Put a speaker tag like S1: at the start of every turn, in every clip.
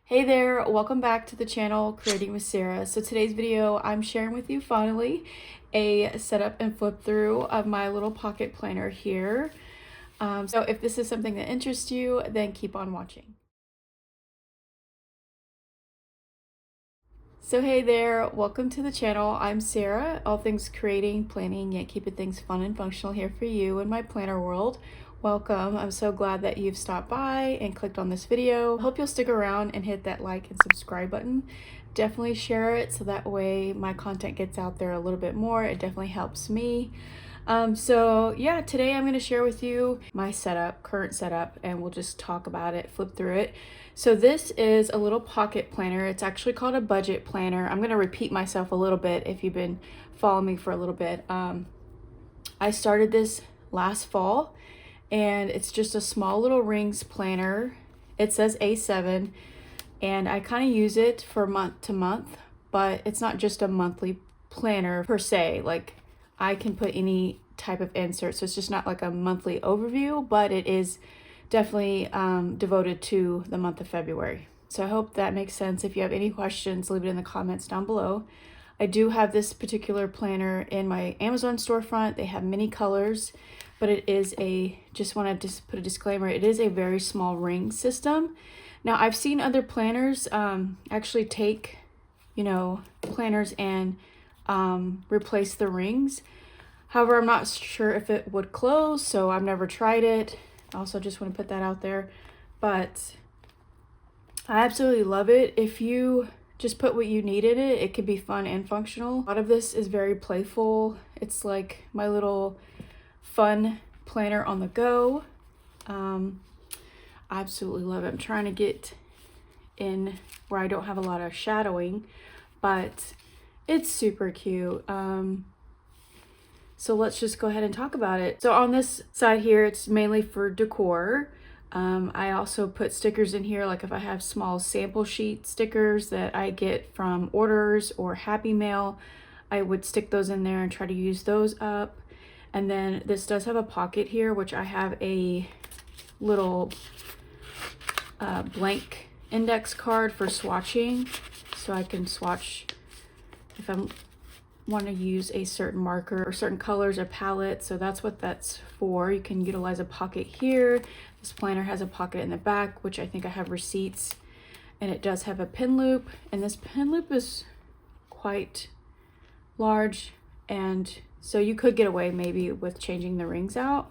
S1: Hey there, welcome back to the channel Creating with Sarah. So today's video, I'm sharing with you finally a setup and flip through of my little pocket planner here. So if this is something that interests you, then keep on watching. So hey there, welcome to the channel. I'm Sarah, all things creating, planning, yet keeping things fun and functional here for you in my planner world. Welcome. I'm so glad that you've stopped by and clicked on this video. Hope you'll stick around and hit that like and subscribe button. Definitely share it so that way my content gets out there a little bit more. It definitely helps me. So yeah, today I'm going to share with you my current setup, and we'll just talk about it, flip through it. So this is a little pocket planner. It's actually called a budget planner. I'm going to repeat myself a little bit if you've been following me for a little bit. I started this last fall, and it's just a small little rings planner. It says A7, and I kind of use it for month to month, but it's not just a monthly planner per se. Like, I can put any type of insert, so it's just not like a monthly overview, but it is definitely devoted to the month of February. So I hope that makes sense. If you have any questions, leave it in the comments down below. I do have this particular planner in my Amazon storefront. They have many colors, but it is just want to just put a disclaimer, it is a very small ring system. Now, I've seen other planners actually take, planners and replace the rings. However, I'm not sure if it would close, so I've never tried it. I also just want to put that out there, but I absolutely love it. If you just put what you need in it, it can be fun and functional. A lot of this is very playful. It's like my little fun planner on the go. I absolutely love it. I'm trying to get in where I don't have a lot of shadowing, but it's super cute. So let's just go ahead and talk about it. So on this side here, it's mainly for decor. I also put stickers in here, like if I have small sample sheet stickers that I get from orders or Happy Mail, I would stick those in there and try to use those up. And then this does have a pocket here, which I have a little blank index card for swatching, so I can swatch if I want to use a certain marker or certain colors or palette. So that's what that's for. You can utilize a pocket here. This planner has a pocket in the back, which I think I have receipts, and it does have a pin loop, and this pin loop is quite large, and so you could get away maybe with changing the rings out.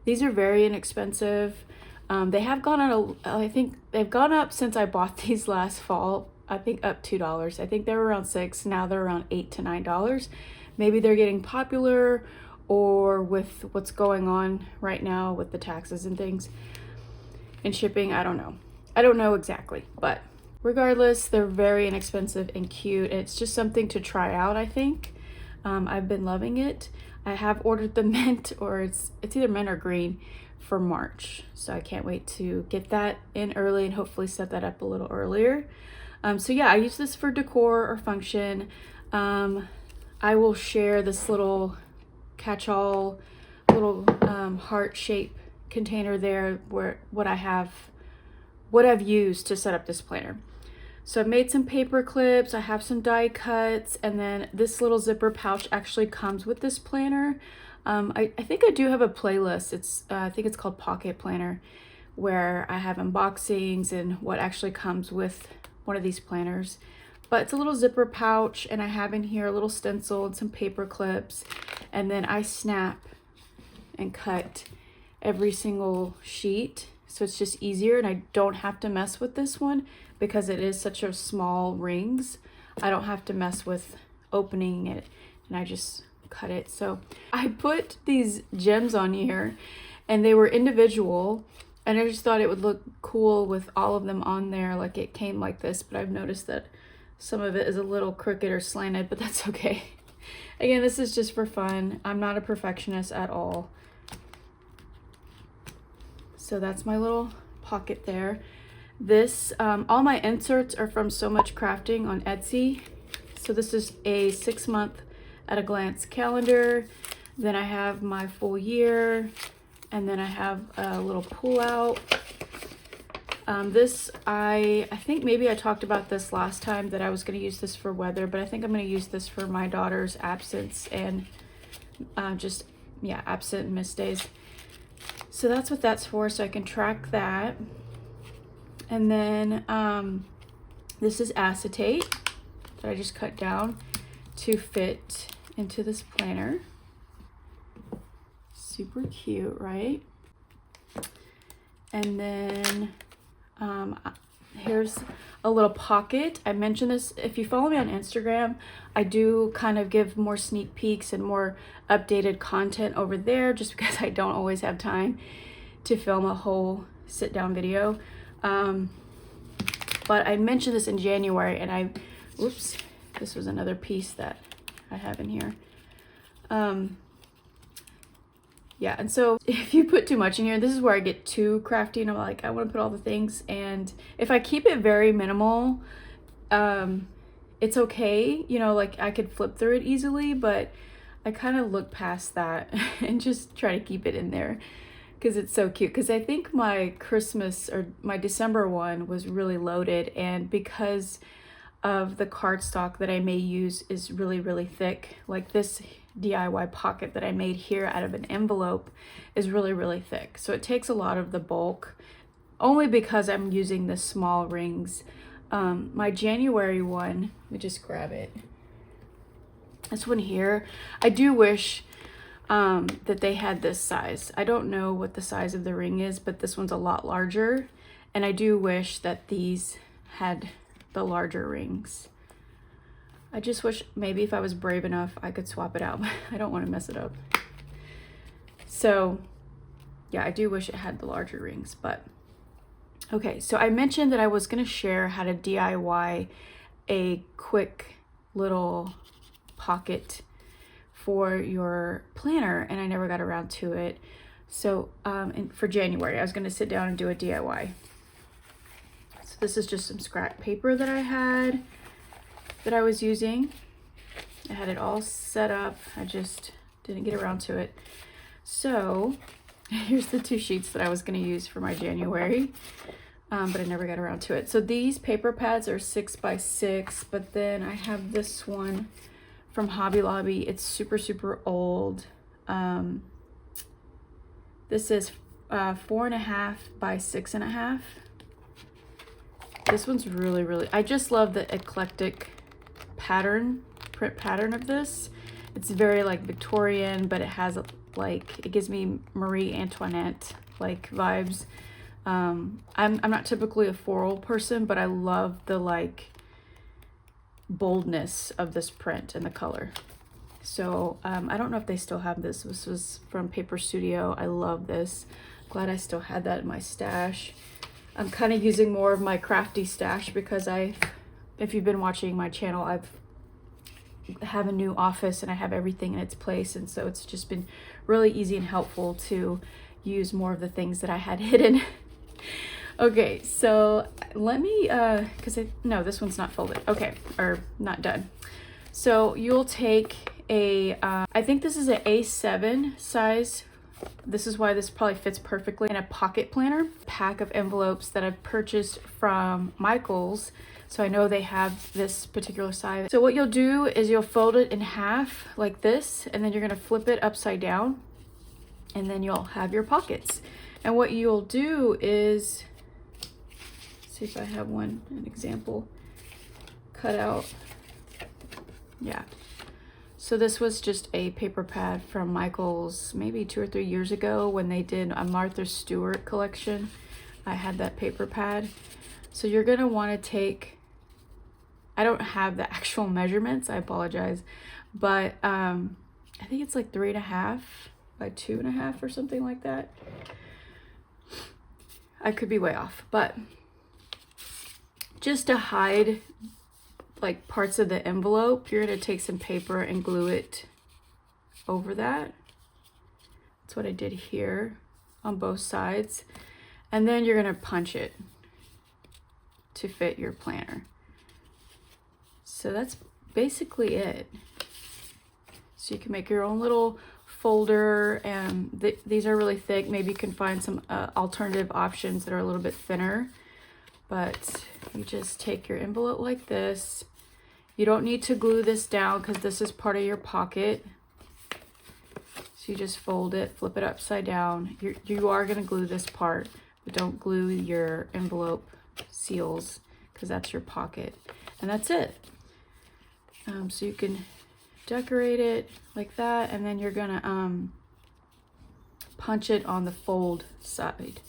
S1: These are very inexpensive. They have gone on I think they've gone up since I bought these last fall. I think up $2. I think they were around $6. Now they're around $8 to $9. Maybe they're getting popular, or with what's going on right now with the taxes and things and shipping. I don't know. I don't know exactly, but regardless, they're very inexpensive and cute. It's just something to try out, I think. I've been loving it. I have ordered the mint, or it's either mint or green, for March. So I can't wait to get that in early and hopefully set that up a little earlier. So yeah, I use this for decor or function. I will share this little catch-all little heart shape container there where what I've used to set up this planner. So I've made some paper clips, I have some die cuts, and then this little zipper pouch actually comes with this planner. I think I do have a playlist. I think it's called Pocket Planner, where I have unboxings and what actually comes with one of these planners. But it's a little zipper pouch, and I have in here a little stencil and some paper clips, and then I snap and cut every single sheet, so it's just easier, and I don't have to mess with this one because it is such a small rings. I don't have to mess with opening it, and I just cut it. So I put these gems on here, and they were individual, and I just thought it would look cool with all of them on there, like it came like this. But I've noticed that some of it is a little crooked or slanted, but that's okay. Again, this is just for fun. I'm not a perfectionist at all. So that's my little pocket there. This, all my inserts are from So Much Crafting on Etsy. So this is a 6-month at a glance calendar. Then I have my full year, and then I have a little pull out This, I think maybe I talked about this last time that I was going to use this for weather, but I think I'm going to use this for my daughter's absence and absent and missed days. So that's what that's for, so I can track that. And then this is acetate that I just cut down to fit into this planner. Super cute, right? And then here's a little pocket. I mentioned this, if you follow me on Instagram, I do kind of give more sneak peeks and more updated content over there just because I don't always have time to film a whole sit down video. But I mentioned this in January and whoops, this was another piece that I have in here. Yeah, and so if you put too much in here, this is where I get too crafty and I'm like, I want to put all the things. And if I keep it very minimal, it's okay. You know, like I could flip through it easily, but I kind of look past that and just try to keep it in there because it's so cute. Because I think my Christmas or my December one was really loaded, and because of the cardstock that I may use is really, really thick, like this DIY pocket that I made here out of an envelope is really, really thick. So it takes a lot of the bulk only because I'm using the small rings. My January one, let me just grab it. This one here, I do wish that they had this size. I don't know what the size of the ring is, but this one's a lot larger. And I do wish that these had the larger rings. I just wish maybe if I was brave enough, I could swap it out, but I don't want to mess it up. So yeah, I do wish it had the larger rings, but okay. So I mentioned that I was going to share how to DIY a quick little pocket for your planner, and I never got around to it. So for January, I was going to sit down and do a DIY. So this is just some scrap paper that I had that I was using. I had it all set up. I just didn't get around to it. So here's the 2 sheets that I was going to use for my January, but I never got around to it. So these paper pads are 6 by 6, but then I have this one from Hobby Lobby. It's super, super old. This is 4.5 by 6.5. This one's really, really, I just love the eclectic print pattern of this. It's very like Victorian, but it has like, it gives me Marie Antoinette like vibes. I'm not typically a floral person, but I love the like boldness of this print and the color. So I don't know if they still have this. This was from Paper Studio. I love this. Glad I still had that in my stash. I'm kind of using more of my crafty stash because if you've been watching my channel, I have a new office and I have everything in its place, and so it's just been really easy and helpful to use more of the things that I had hidden. Okay, so let me no, this one's not folded. Okay, or not done. So you'll take a I think this is an A7 size. This is why this probably fits perfectly in a pocket planner. Pack of envelopes that I've purchased from Michaels, so I know they have this particular size. So what you'll do is you'll fold it in half like this, and then you're gonna flip it upside down, and then you'll have your pockets. And what you'll do is, see if I have an example cut out. Yeah. So this was just a paper pad from Michaels maybe 2 or 3 years ago when they did a Martha Stewart collection. I had that paper pad. So you're gonna wanna take, I don't have the actual measurements, I apologize, but I think it's like 3.5 by 2.5 or something like that. I could be way off, but just to hide like parts of the envelope, you're gonna take some paper and glue it over that. That's what I did here on both sides. And then you're gonna punch it to fit your planner. So that's basically it. So you can make your own little folder, and these are really thick. Maybe you can find some alternative options that are a little bit thinner. But you just take your envelope like this. You don't need to glue this down because this is part of your pocket. So you just fold it, flip it upside down. You are going to glue this part, but don't glue your envelope seals because that's your pocket. And that's it. So you can decorate it like that, and then you're going to punch it on the fold side.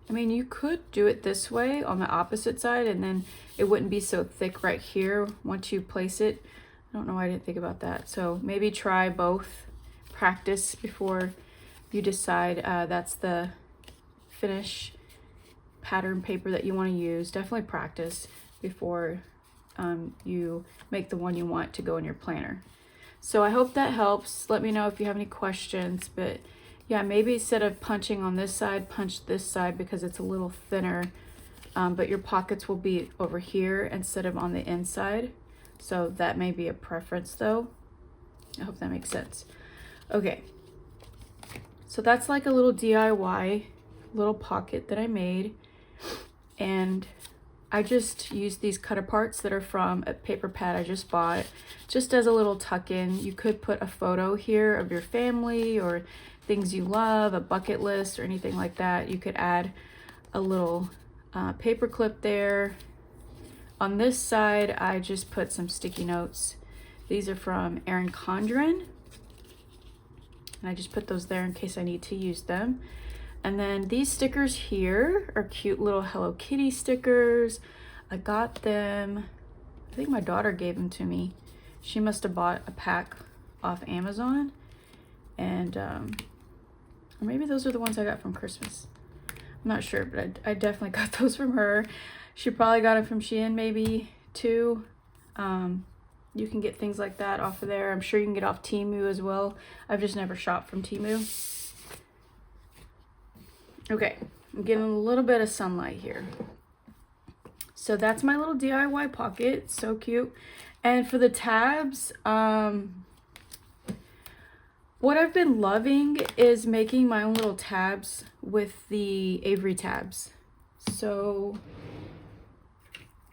S1: I mean, you could do it this way on the opposite side, and then it wouldn't be so thick right here once you place it. I don't know why I didn't think about that. So maybe try both. Practice before you decide that's the finish pattern paper that you want to use. Definitely practice before you make the one you want to go in your planner. So I hope that helps. Let me know if you have any questions, but yeah, maybe instead of punching on this side, punch this side because it's a little thinner, but your pockets will be over here instead of on the inside. So that may be a preference though. I hope that makes sense. Okay, so that's like a little DIY little pocket that I made, and I just used these cut aparts that are from a paper pad I just bought, just as a little tuck-in. You could put a photo here of your family or things you love, a bucket list or anything like that. You could add a little paper clip there. On this side, I just put some sticky notes. These are from Erin Condren, and I just put those there in case I need to use them. And then these stickers here are cute little Hello Kitty stickers. I got them, I think my daughter gave them to me. She must have bought a pack off Amazon. And, or maybe those are the ones I got from Christmas. I'm not sure, but I definitely got those from her. She probably got it from Shein maybe too. You can get things like that off of there. I'm sure you can get off Temu as well. I've just never shopped from Temu. Okay, I'm getting a little bit of sunlight here. So that's my little DIY pocket, so cute. And for the tabs, what I've been loving is making my own little tabs with the Avery tabs. So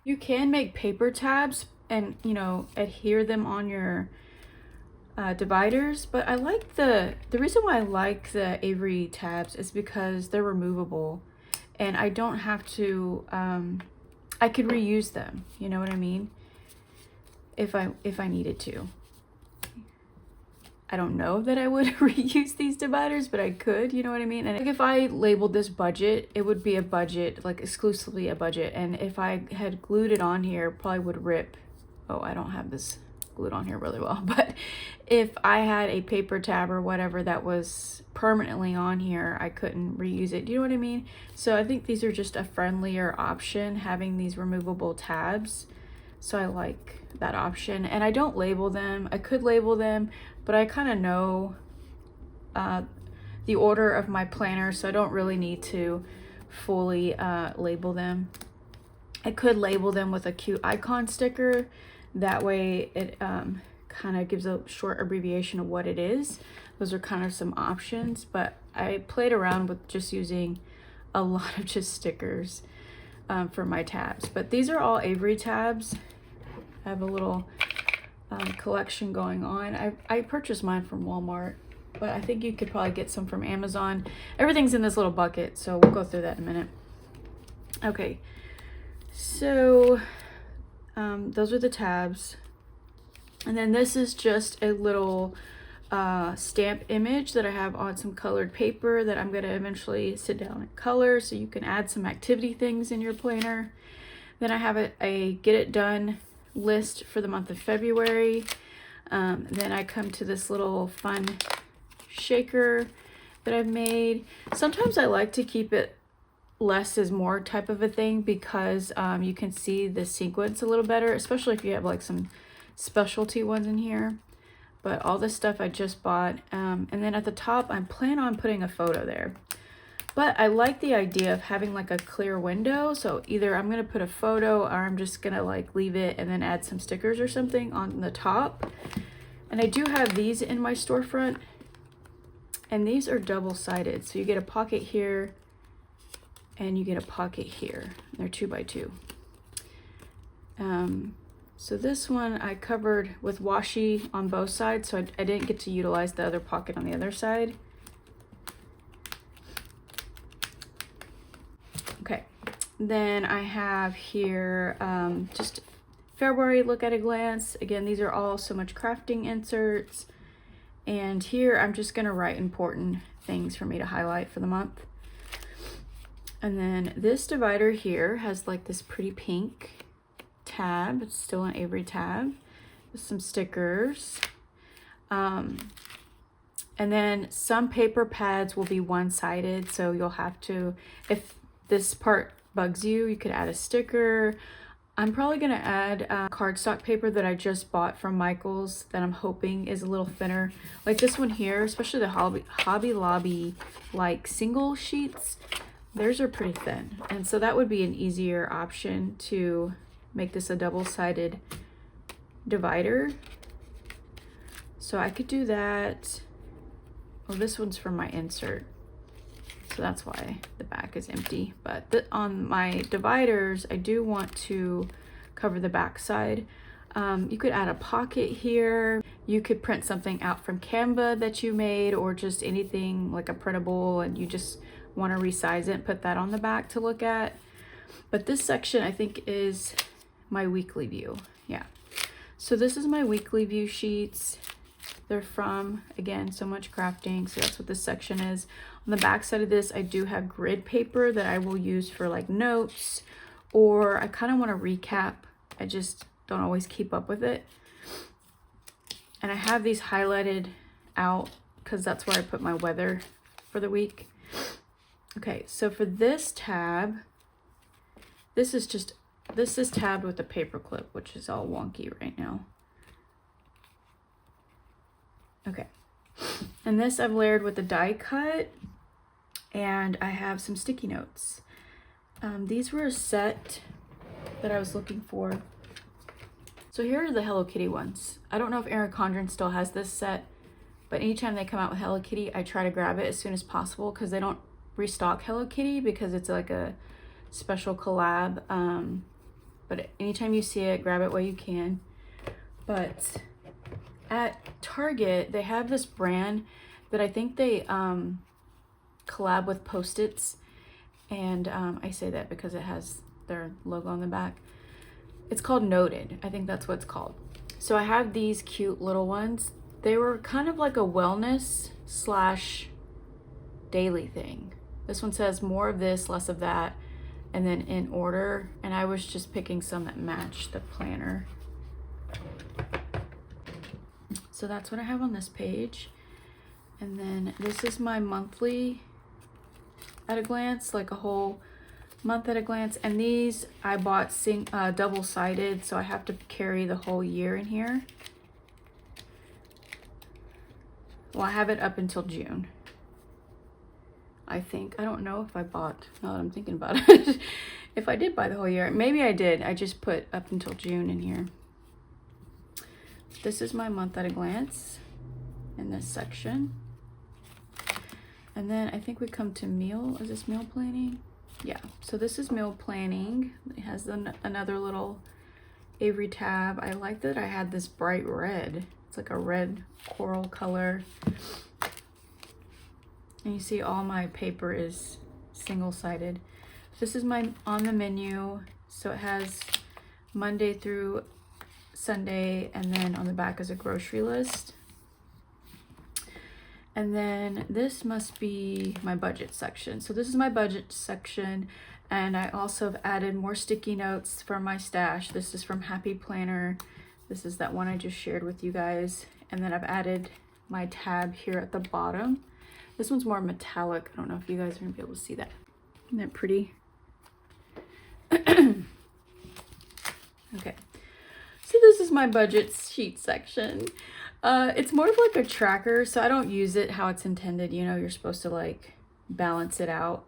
S1: you can make paper tabs and, you know, adhere them on your dividers, but I like the reason why I like the Avery tabs is because they're removable and I don't have to I could reuse them, you know what I mean, if I needed to. I don't know that I would reuse these dividers, but I could, you know what I mean? And like if I labeled this budget, it would be a budget, like exclusively a budget, and if I had glued it on here, it probably would rip. Oh, I don't have this glued on here really well, but if I had a paper tab or whatever that was permanently on here, I couldn't reuse it. Do you know what I mean? So I think these are just a friendlier option, having these removable tabs. So I like that option, and I don't label them. I could label them, but I kind of know the order of my planner, so I don't really need to fully label them. I could label them with a cute icon sticker. That way it kind of gives a short abbreviation of what it is. Those are kind of some options, but I played around with just using a lot of just stickers for my tabs. But these are all Avery tabs. I have a little collection going on. I purchased mine from Walmart, but I think you could probably get some from Amazon. Everything's in this little bucket, so we'll go through that in a minute. Okay, so those are the tabs, and then this is just a little stamp image that I have on some colored paper that I'm going to eventually sit down and color, so you can add some activity things in your planner. Then I have a get it done list for the month of February. Then I come to this little fun shaker that I've made. Sometimes I like to keep it less is more type of a thing because you can see the sequence a little better, especially if you have like some specialty ones in here. But all this stuff I just bought, and then at the top I plan on putting a photo there. But I like the idea of having like a clear window, so either I'm gonna put a photo or I'm just gonna like leave it and then add some stickers or something on the top. And I do have these in my storefront, and these are double-sided, so you get a pocket here and you get a pocket here. They're 2x2. So this one I covered with washi on both sides, so I didn't get to utilize the other pocket on the other side. Okay, then I have here just February look at a glance. Again, these are all So Much Crafting inserts. And here I'm just gonna write important things for me to highlight for the month. And then this divider here has like this pretty pink tab. It's still an Avery tab with some stickers. And then some paper pads will be one-sided, so you'll have to, if this part bugs you, you could add a sticker. I'm probably gonna add cardstock paper that I just bought from Michaels that I'm hoping is a little thinner. Like this one here, especially the Hobby Lobby like single sheets, theirs are pretty thin. And so that would be an easier option to make this a double-sided divider. So I could do that. Well, this one's from my insert, so that's why the back is empty. But on my dividers, I do want to cover the back side. You could add a pocket here. You could print something out from Canva that you made, or just anything like a printable and you just want to resize it and put that on the back to look at. But this section I think is my weekly view. Yeah, so this is my weekly view sheets. They're from, again, So Much Crafting, so that's what this section is. On the back side of this, I do have grid paper that I will use for like notes, or I kind of want to recap. I just don't always keep up with it. And I have these highlighted out because that's where I put my weather for the week. Okay, so for this tab, this is tabbed with a paper clip, which is all wonky right now. Okay, and this I've layered with a die cut, and I have some sticky notes. These were a set that I was looking for. So here are the Hello Kitty ones. I don't know if Erin Condren still has this set, but anytime they come out with Hello Kitty, I try to grab it as soon as possible because they don't restock Hello Kitty because it's like a special collab. But anytime you see it, grab it while you can. But at Target, they have this brand that I think they collab with Post-its, and I say that because it has their logo on the back. It's called Noted. I think that's what it's called. So I have these cute little ones. They were kind of like a wellness slash daily thing. This one says more of this, less of that, and then in order. And I was just picking some that match the planner. So that's what I have on this page. And then this is my monthly at a glance, like a whole month at a glance. And these I bought double-sided, so I have to carry the whole year in here. Well, I have it up until June, I think. I don't know if I bought, now that I'm thinking about it, if I did buy the whole year. Maybe I did. I just put up until June in here. This is my month at a glance in this section. And then I think we come to meal. Is this meal planning? Yeah, so this is meal planning. It has another little Avery tab. I like that I had this bright red. It's like a red coral color. And you see all my paper is single-sided. This is my on the menu. So it has Monday through Sunday, and then on the back is a grocery list. And then this must be my budget section. So this is my budget section, and I also have added more sticky notes from my stash. This is from Happy Planner. This is that one I just shared with you guys. And then I've added my tab here at the bottom. This one's more metallic. I don't know if you guys are gonna be able to see that. Isn't that pretty? Okay, so this is my budget sheet section. It's more of like a tracker, so I don't use it how it's intended. You know, you're supposed to like balance it out.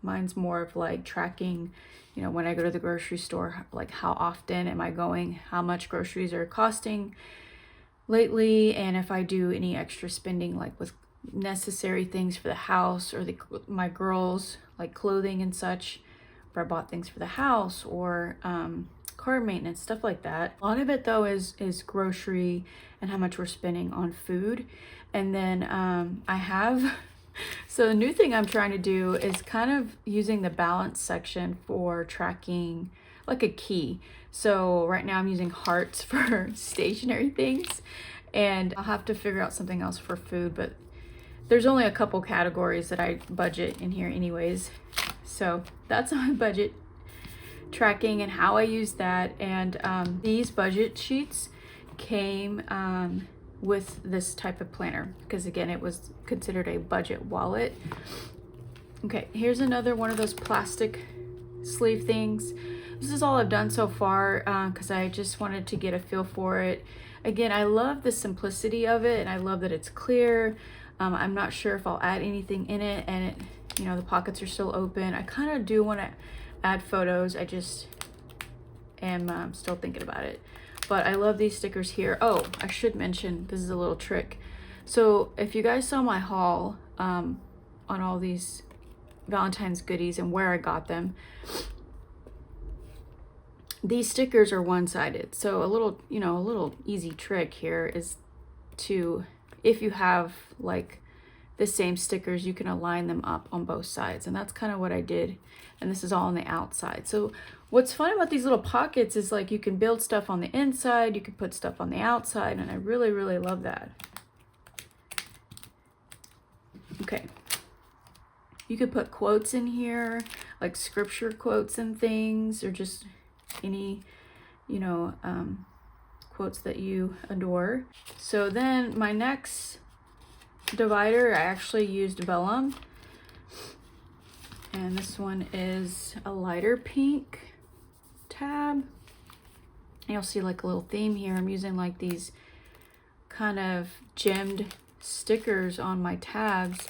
S1: Mine's more of like tracking, you know, when I go to the grocery store, like how often am I going, how much groceries are costing lately, and if I do any extra spending like with necessary things for the house or my girls, like clothing and such, or I bought things for the house, or car maintenance, stuff like that. A lot of it though is grocery and how much we're spending on food. And then I have so the new thing I'm trying to do is kind of using the balance section for tracking like a key. So right now I'm using hearts for stationary things, and I'll have to figure out something else for food, but there's only a couple categories that I budget in here anyways. So that's my budget tracking and how I use that. And these budget sheets came with this type of planner because again, it was considered a budget wallet. Okay, here's another one of those plastic sleeve things. This is all I've done so far because I just wanted to get a feel for it. Again, I love the simplicity of it, and I love that it's clear. I'm not sure if I'll add anything in it, and it, you know, the pockets are still open. I kind of do want to add photos. I just am still thinking about it. But I love these stickers here. Oh, I should mention, this is a little trick. So if you guys saw my haul on all these Valentine's goodies and where I got them, these stickers are one-sided. So a little, you know, a little easy trick here is to, if you have like the same stickers, you can align them up on both sides. And that's kind of what I did. And this is all on the outside. So what's fun about these little pockets is like you can build stuff on the inside, you can put stuff on the outside, and I really, really love that. Okay. You could put quotes in here, like scripture quotes and things, or just any, you know, quotes that you adore. So then my next divider, I actually used vellum, and this one is a lighter pink tab. And you'll see like a little theme here. I'm using like these kind of gemmed stickers on my tabs,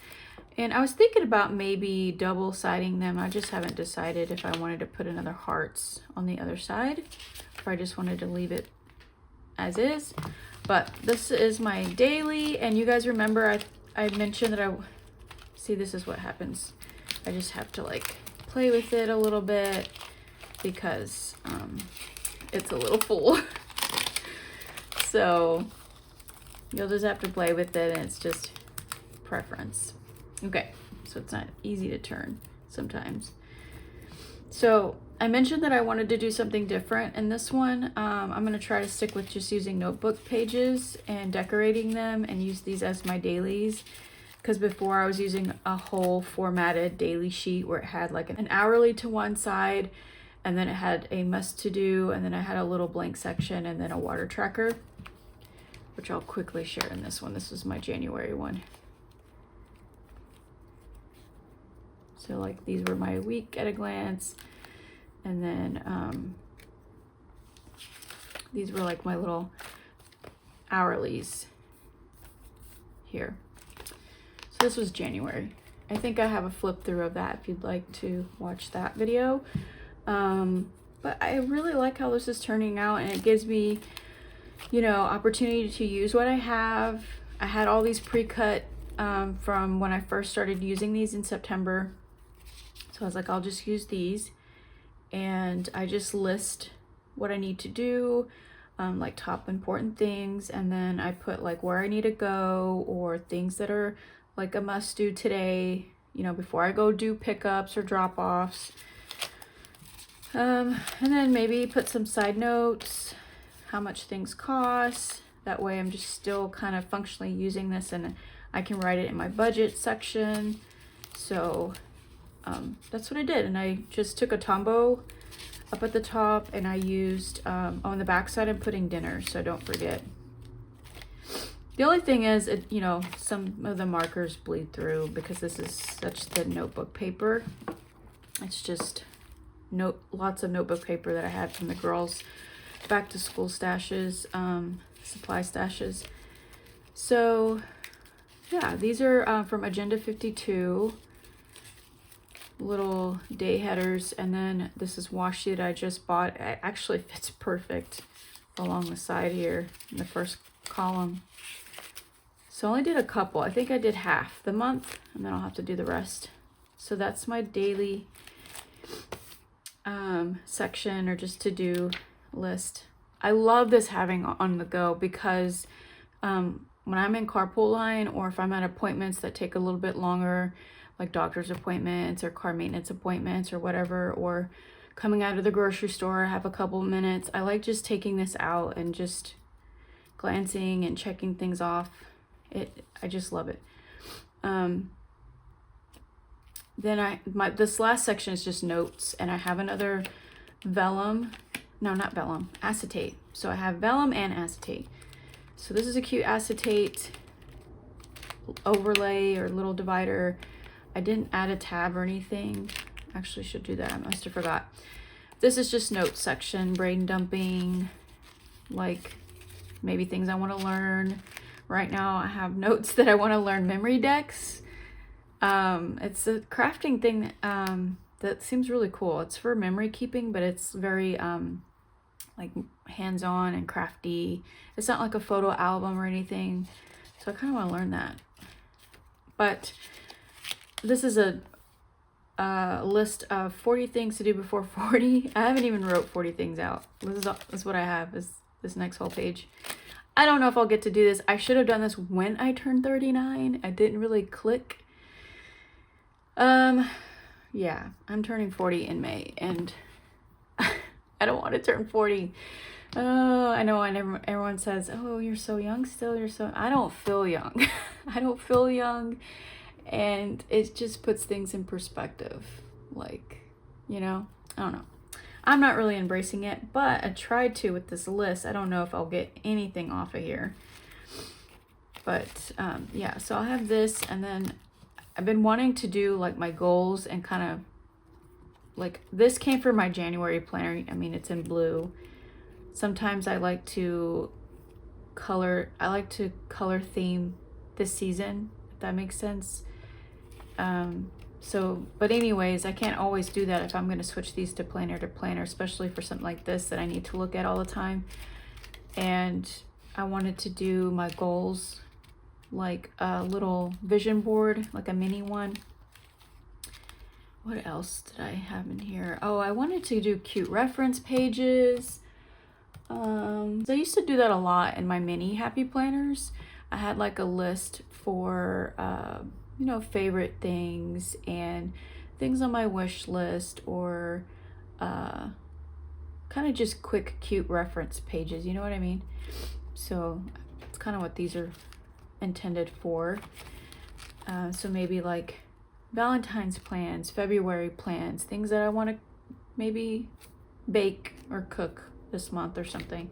S1: and I was thinking about maybe double siding them. I just haven't decided if I wanted to put another hearts on the other side, or I just wanted to leave it as is. But this is my daily, and you guys remember I mentioned that see, this is what happens. I just have to like play with it a little bit because it's a little full. So you'll just have to play with it, and it's just preference. Okay, so it's not easy to turn sometimes. So I mentioned that I wanted to do something different in this one. I'm going to try to stick with just using notebook pages and decorating them and use these as my dailies, because before I was using a whole formatted daily sheet where it had like an hourly to one side, and then it had a must to do, and then I had a little blank section, and then a water tracker, which I'll quickly share in this one. This was my January one. So like these were my week at a glance. And then these were like my little hourlies here. So this was January. I think I have a flip through of that if you'd like to watch that video. But I really like how this is turning out, and it gives me, you know, opportunity to use what I have. I had all these pre-cut from when I first started using these in September. So I was like, I'll just use these, and I just list what I need to do, like top important things, and then I put like where I need to go or things that are like a must do today, you know, before I go do pickups or drop-offs. And then maybe put some side notes, how much things cost. That way I'm just still kind of functionally using this, and I can write it in my budget section. So that's what I did. And I just took a Tombow up at the top, and I used on the back side I'm putting dinner, so don't forget. The only thing is, you know, some of the markers bleed through because this is such thin notebook paper. It's just lots of notebook paper that I had from the girls' back to school stashes, supply stashes. So yeah, these are from Agenda 52. Little day headers, and then this is washi that I just bought. It actually fits perfect along the side here in the first column. So I only did a couple. I think I did half the month, and then I'll have to do the rest So that's my daily section, or just to-do list. I love this having on the go because when I'm in carpool line, or if I'm at appointments that take a little bit longer, like doctor's appointments or car maintenance appointments or whatever, or coming out of the grocery store, I have a couple minutes, I like just taking this out and just glancing and checking things off. I just love it. Then this last section is just notes, and I have another vellum. No, not vellum, acetate. So I have vellum and acetate. So this is a cute acetate overlay or little divider. I didn't add a tab or anything. Actually should do that, I must have forgot. This is just notes section, brain dumping, like maybe things I want to learn. Right now I have notes that I want to learn memory decks. It's a crafting thing that seems really cool. It's for memory keeping, but it's very like hands-on and crafty. It's not like a photo album or anything, so I kind of want to learn that. But this is a list of 40 things to do before 40. I haven't even wrote 40 things out. This is what I have, is this next whole page. I don't know if I'll get to do this. I should have done this when I turned 39. I didn't really click. Yeah, I'm turning 40 in May, and I don't want to turn 40. Oh, I know, everyone says, oh, you're so young still, I don't feel young. I don't feel young, and it just puts things in perspective. Like, you know, I don't know. I'm not really embracing it, but I tried to with this list. I don't know if I'll get anything off of here. But yeah, so I'll have this, and then I've been wanting to do like my goals, and kind of like, this came from my January planner. I mean, it's in blue. Sometimes I like to color theme this season, if that makes sense. But anyways, I can't always do that if I'm going to switch these to planner, especially for something like this that I need to look at all the time. And I wanted to do my goals like a little vision board, like a mini one. What else did I have in here? Oh, I wanted to do cute reference pages. So I used to do that a lot in my mini happy planners. I had like a list for you know, favorite things and things on my wish list, or kind of just quick cute reference pages, you know what I mean? So it's kind of what these are intended for. So maybe like Valentine's plans, February plans, things that I want to maybe bake or cook this month or something.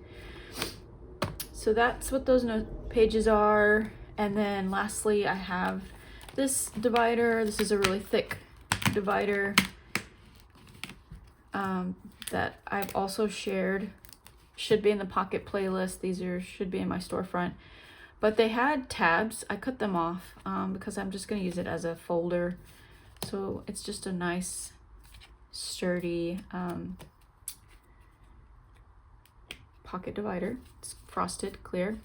S1: So that's what those note pages are. And then lastly, I have this divider. This is a really thick divider that I've also shared. Should be in the Pocket playlist. These should be in my storefront. But they had tabs. I cut them off because I'm just going to use it as a folder. So it's just a nice, sturdy pocket divider. It's frosted, clear.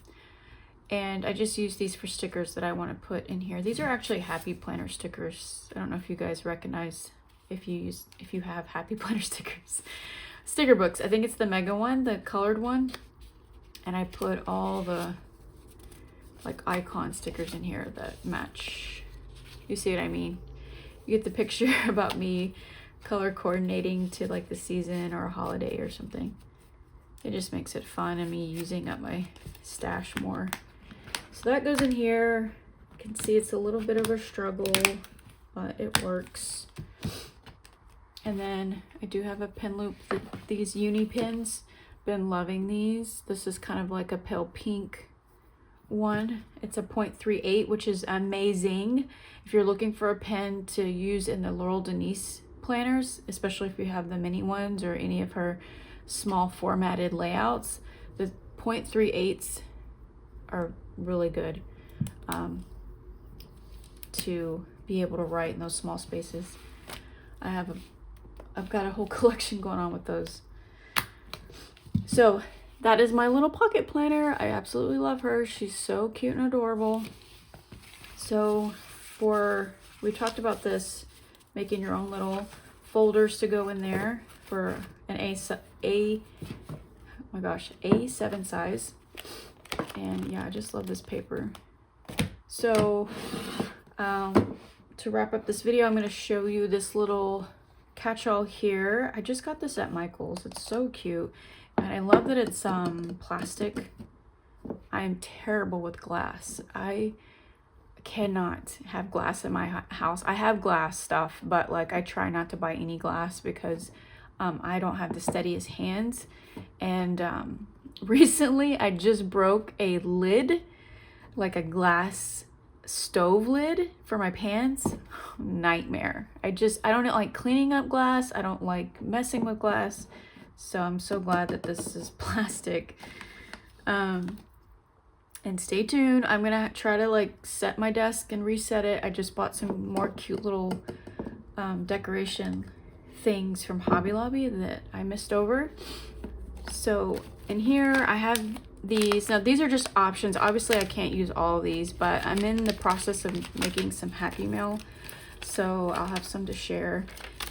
S1: And I just use these for stickers that I want to put in here. These are actually Happy Planner stickers. I don't know if you guys recognize, if you have Happy Planner stickers. Sticker books. I think it's the mega one, the colored one. And I put all the like icon stickers in here that match. You see what I mean? You get the picture about me color coordinating to like the season or a holiday or something. It just makes it fun, and me using up my stash more. So that goes in here. You can see it's a little bit of a struggle, but it works. And then I do have a pen loop, these uni pins. Been loving these. This is kind of like a pale pink one. It's a 0.38, which is amazing if you're looking for a pen to use in the Laurel Denise planners, especially if you have the mini ones or any of her small formatted layouts. The 0.38s are really good to be able to write in those small spaces. I've got a whole collection going on with those. So that is my little pocket planner. I absolutely love her. She's so cute and adorable. So we talked about this making your own little folders to go in there for an oh my gosh, A7 size. And yeah, I just love this paper. So to wrap up this video, I'm going to show you this little catch-all here. I just got this at Michael's. It's so cute, and I love that it's plastic. I am terrible with glass. I cannot have glass in my house. I have glass stuff, but like I try not to buy any glass because I don't have the steadiest hands. And recently I just broke a lid, like a glass stove lid for my pans. Nightmare. I don't like cleaning up glass. I don't like messing with glass. So I'm so glad that this is plastic. And stay tuned. I'm gonna try to like set my desk and reset it. I just bought some more cute little decoration things from Hobby Lobby that I missed over. So in here I have these. Now these are just options. Obviously I can't use all of these, but I'm in the process of making some Happy Mail, so I'll have some to share.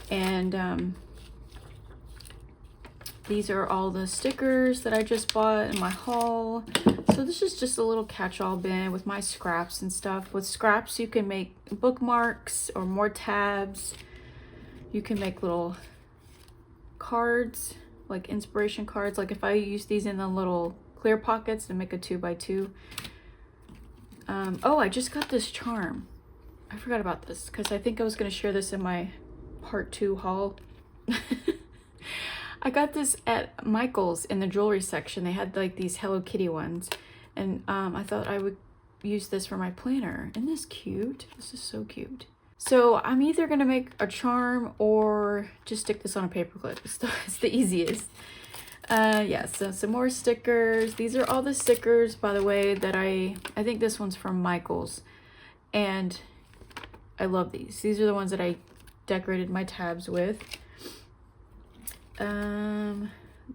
S1: And these are all the stickers that I just bought in my haul. So this is just a little catch-all bin with my scraps and stuff. With scraps, you can make bookmarks or more tabs. You can make little cards, like inspiration cards. Like if I use these in the little clear pockets to make a 2x2. Oh, I just got this charm. I forgot about this because I think I was going to share this in my part 2 haul. I got this at Michael's in the jewelry section. They had like these Hello Kitty ones, and I thought I would use this for my planner. Isn't this cute? This is so cute. So I'm either gonna make a charm or just stick this on a paper clip. It's the easiest. Yeah, so some more stickers. These are all the stickers, by the way, that I think this one's from Michael's, and I love these. These are the ones that I decorated my tabs with.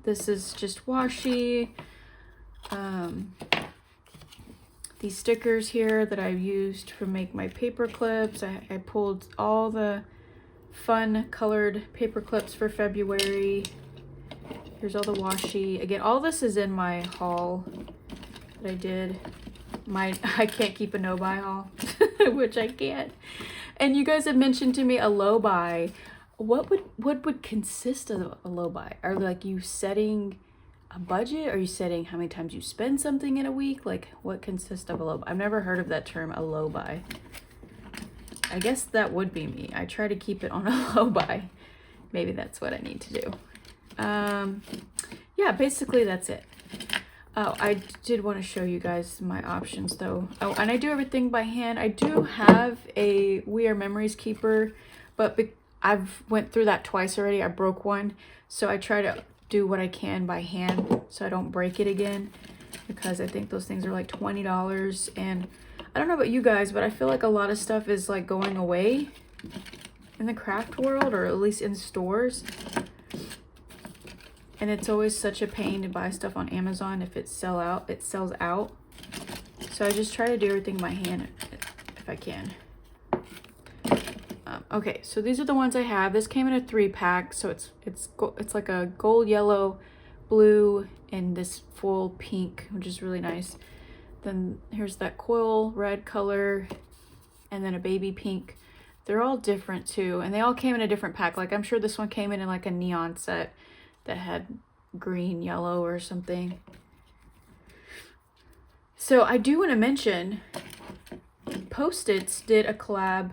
S1: This is just washi. These stickers here that I used to make my paper clips. I pulled all the fun colored paper clips for February. Here's all the washi. Again, all this is in my haul that I did. I can't keep a no-buy haul, which I can't. And you guys have mentioned to me a low buy. What would consist of a low buy? Are like you setting a budget? Are you setting how many times you spend something in a week? Like what consists of a low buy? I've never heard of that term, a low buy. I guess that would be me. I try to keep it on a low buy. Maybe that's what I need to do. Yeah, basically that's it. Oh, I did want to show you guys my options though. Oh, and I do everything by hand. I do have a We Are Memories keeper, but I've went through that twice already. I broke one, so I try to do what I can by hand so I don't break it again, because I think those things are like $20. And I don't know about you guys, but I feel like a lot of stuff is like going away in the craft world, or at least in stores. And it's always such a pain to buy stuff on Amazon if it sells out. So I just try to do everything by hand if I can. Okay, so these are the ones I have. This came in a 3-pack, so it's like a gold, yellow, blue, and this full pink, which is really nice. Then here's that coil red color, and then a baby pink. They're all different too, and they all came in a different pack. Like I'm sure this one came in like a neon set that had green, yellow, or something. So I do want to mention, Post-its did a collab,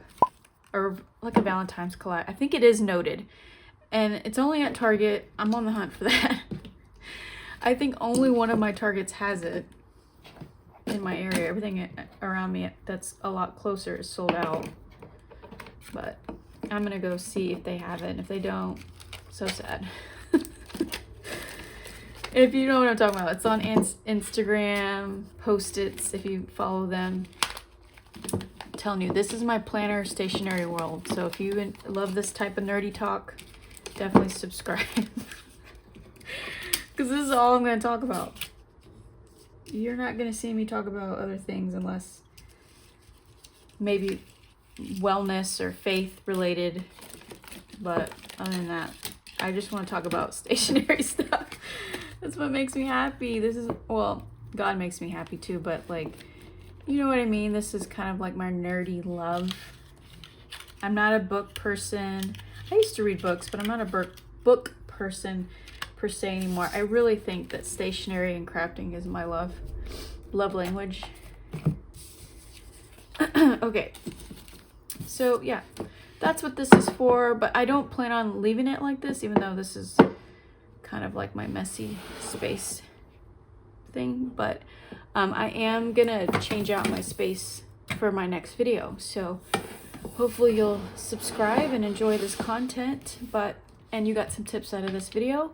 S1: or like a Valentine's collab. I think it is noted, and it's only at Target. I'm on the hunt for that. I think only one of my Targets has it in my area. Everything around me that's a lot closer is sold out, but I'm gonna go see if they have it, and if they don't, so sad. If you know what I'm talking about, it's on Instagram, Post-its, if you follow them. I'm telling you, this is my planner stationery world. So if you love this type of nerdy talk, definitely subscribe. Because this is all I'm going to talk about. You're not going to see me talk about other things unless maybe wellness or faith related But other than that, I just want to talk about stationery stuff. That's what makes me happy. This is, well, God makes me happy too, but like, you know what I mean? This is kind of like my nerdy love. I'm not a book person. I used to read books, but I'm not a book person per se anymore. I really think that stationery and crafting is my love language. Okay, so yeah, that's what this is for, but I don't plan on leaving it like this, even though this is kind of like my messy space thing. But I am gonna change out my space for my next video, so hopefully you'll subscribe and enjoy this content, and you got some tips out of this video.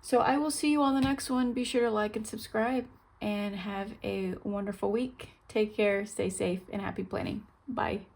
S1: So I will see you on the next one. Be sure to like and subscribe, and have a wonderful week. Take care, stay safe, and happy planning. Bye.